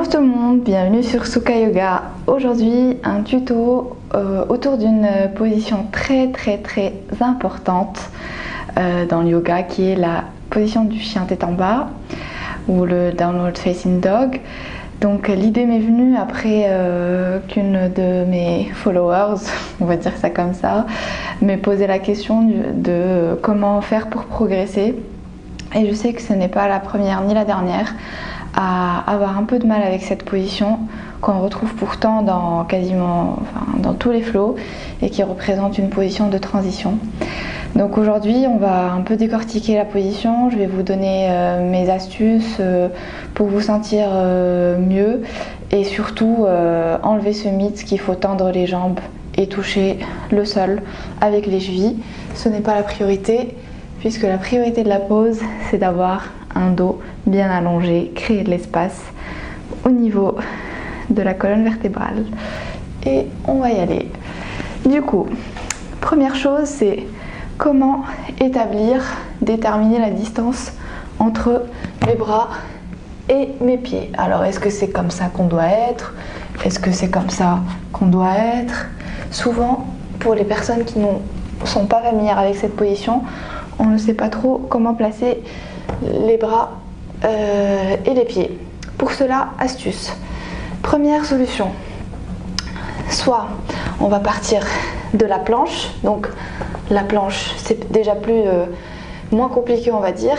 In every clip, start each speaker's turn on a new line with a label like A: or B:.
A: Bonjour tout le monde, bienvenue sur Sukha Yoga. Aujourd'hui un tuto autour d'une position très importante dans le yoga qui est la position du chien tête en bas ou le Downward Facing Dog. Donc l'idée m'est venue après qu'une de mes followers, on va dire ça comme ça, m'ait posé la question de comment faire pour progresser. Et je sais que ce n'est pas la première ni la dernière à avoir un peu de mal avec cette position qu'on retrouve pourtant dans dans tous les flows et qui représente une position de transition. Donc aujourd'hui on va un peu décortiquer la position, je vais vous donner mes astuces pour vous sentir mieux et surtout enlever ce mythe qu'il faut tendre les jambes et toucher le sol avec les chevilles. Ce n'est pas la priorité puisque la priorité de la pose c'est d'avoir un dos bien allongé, créer de l'espace au niveau de la colonne vertébrale. Et on va y aller. Du coup, première chose, c'est comment déterminer la distance entre mes bras et mes pieds. Alors, est-ce que c'est comme ça qu'on doit être? Est-ce que c'est comme ça qu'on doit être? Souvent, pour les personnes qui ne sont pas familières avec cette position, on ne sait pas trop comment placer les bras et les pieds. Pour cela, astuce. Première solution, soit on va partir de la planche, donc la planche c'est déjà moins compliqué on va dire.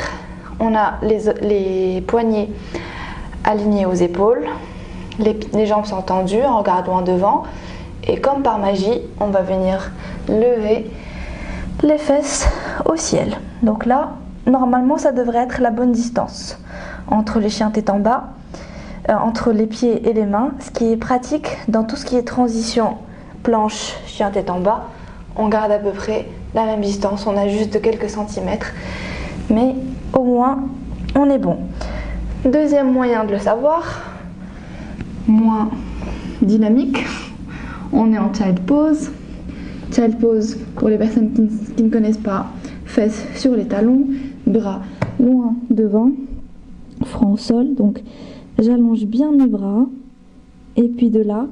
A: On a les poignets alignés aux épaules, les jambes sont tendues en regardant devant et comme par magie on va venir lever les fesses au ciel. Donc là normalement ça devrait être la bonne distance entre les chiens tête en bas, entre les pieds et les mains, ce qui est pratique dans tout ce qui est transition planche chien tête en bas. On garde à peu près la même distance, on a juste de quelques centimètres, mais au moins on est bon. Deuxième moyen de le savoir, moins dynamique, on est en child pose. Child pose, pour les personnes qui ne connaissent pas, fesses sur les talons, bras loin devant, front au sol. Donc j'allonge bien mes bras et puis de là,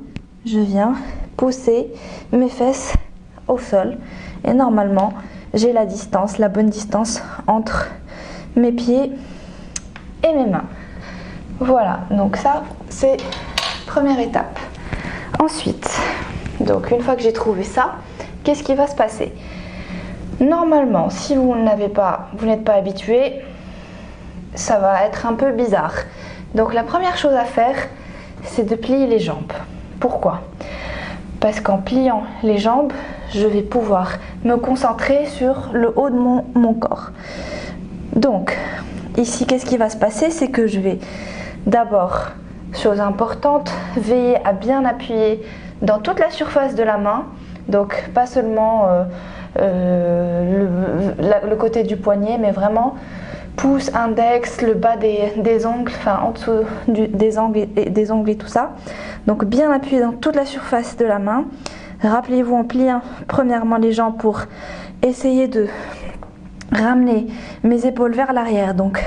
A: je viens pousser mes fesses au sol. Et normalement, j'ai la bonne distance entre mes pieds et mes mains. Voilà, donc ça, c'est première étape. Ensuite, donc une fois que j'ai trouvé ça, qu'est-ce qui va se passer? Normalement, si vous n'êtes pas habitué, ça va être un peu bizarre. Donc la première chose à faire, c'est de plier les jambes. Pourquoi? Parce qu'en pliant les jambes, je vais pouvoir me concentrer sur le haut de mon corps. Donc ici, qu'est-ce qui va se passer? C'est que je vais d'abord, chose importante, veiller à bien appuyer dans toute la surface de la main. Donc pas seulement le côté du poignet, mais vraiment pouce, index, le bas des ongles, enfin en dessous des ongles et tout ça. Donc bien appuyer dans toute la surface de la main. Rappelez-vous en pliant premièrement les jambes pour essayer de ramener mes épaules vers l'arrière. Donc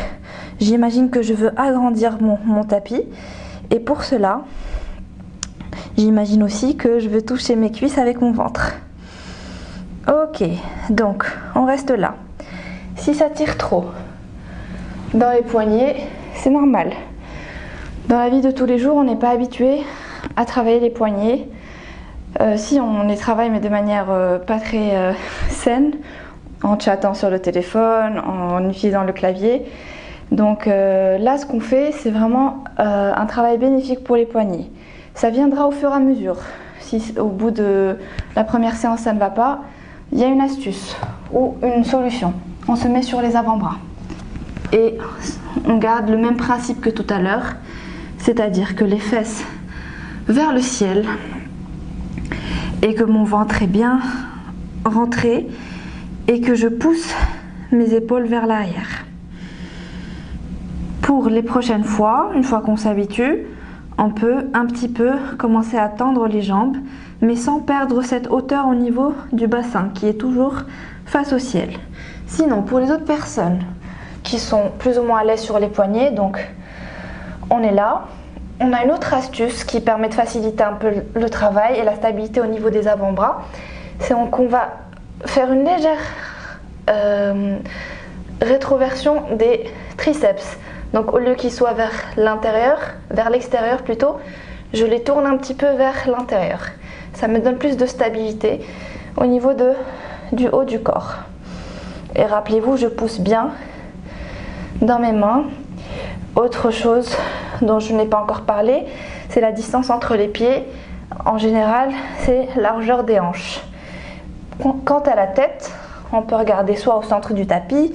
A: j'imagine que je veux agrandir mon tapis et pour cela j'imagine aussi que je veux toucher mes cuisses avec mon ventre. Ok, donc on reste là. Si ça tire trop dans les poignets, c'est normal. Dans la vie de tous les jours, on n'est pas habitué à travailler les poignets. Si on les travaille, mais de manière pas très saine, en chattant sur le téléphone, en utilisant le clavier. Donc là, ce qu'on fait, c'est vraiment un travail bénéfique pour les poignets. Ça viendra au fur et à mesure. Si au bout de la première séance ça ne va pas, il y a une astuce ou une solution. On se met sur les avant-bras et on garde le même principe que tout à l'heure, c'est-à-dire que les fesses vers le ciel et que mon ventre est bien rentré et que je pousse mes épaules vers l'arrière. Pour les prochaines fois, une fois qu'on s'habitue, on peut un petit peu commencer à tendre les jambes, mais sans perdre cette hauteur au niveau du bassin qui est toujours face au ciel. Sinon, pour les autres personnes qui sont plus ou moins à l'aise sur les poignets, donc on est là, on a une autre astuce qui permet de faciliter un peu le travail et la stabilité au niveau des avant-bras. C'est qu'on va faire une légère rétroversion des triceps. Donc au lieu qu'ils soient vers l'intérieur, vers l'extérieur plutôt, je les tourne un petit peu vers l'intérieur. Ça me donne plus de stabilité au niveau du haut du corps. Et rappelez-vous, je pousse bien dans mes mains. Autre chose dont je n'ai pas encore parlé, c'est la distance entre les pieds. En général, c'est largeur des hanches. Quant à la tête, on peut regarder soit au centre du tapis,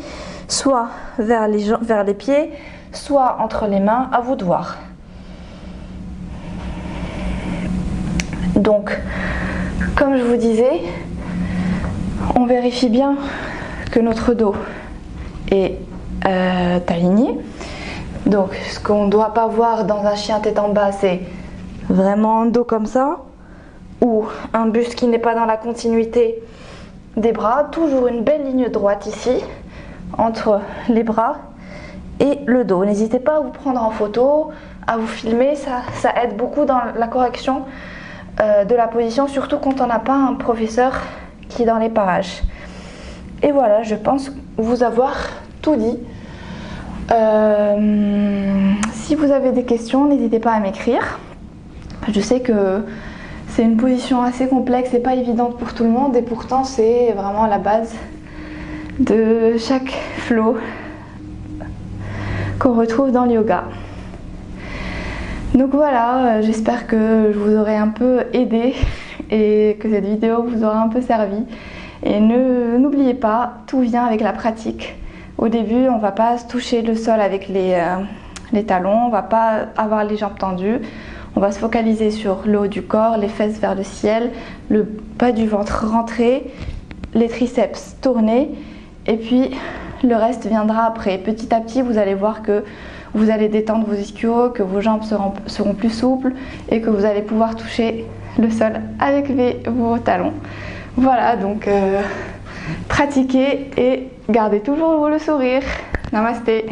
A: soit vers les pieds, soit entre les mains, à vous de voir. Donc, comme je vous disais, on vérifie bien que notre dos est aligné. Donc, ce qu'on ne doit pas voir dans un chien tête en bas, c'est vraiment un dos comme ça, ou un buste qui n'est pas dans la continuité des bras. Toujours une belle ligne droite ici, entre les bras et le dos. N'hésitez pas à vous prendre en photo, à vous filmer, ça aide beaucoup dans la correction de la position, surtout quand on n'a pas un professeur qui est dans les parages. Et voilà, je pense vous avoir tout dit. Si vous avez des questions, n'hésitez pas à m'écrire. Je sais que c'est une position assez complexe et pas évidente pour tout le monde, et pourtant c'est vraiment la base de chaque flow qu'on retrouve dans le yoga. Donc voilà, j'espère que je vous aurai un peu aidé et que cette vidéo vous aura un peu servi. Et n'oubliez pas, tout vient avec la pratique. Au début, on ne va pas se toucher le sol avec les talons, on ne va pas avoir les jambes tendues. On va se focaliser sur le haut du corps, les fesses vers le ciel, le bas du ventre rentré, les triceps tournés, et puis le reste viendra après. Petit à petit, vous allez voir que vous allez détendre vos ischios, que vos jambes seront plus souples et que vous allez pouvoir toucher le sol avec vos talons. Voilà, donc pratiquez et gardez toujours le sourire. Namasté.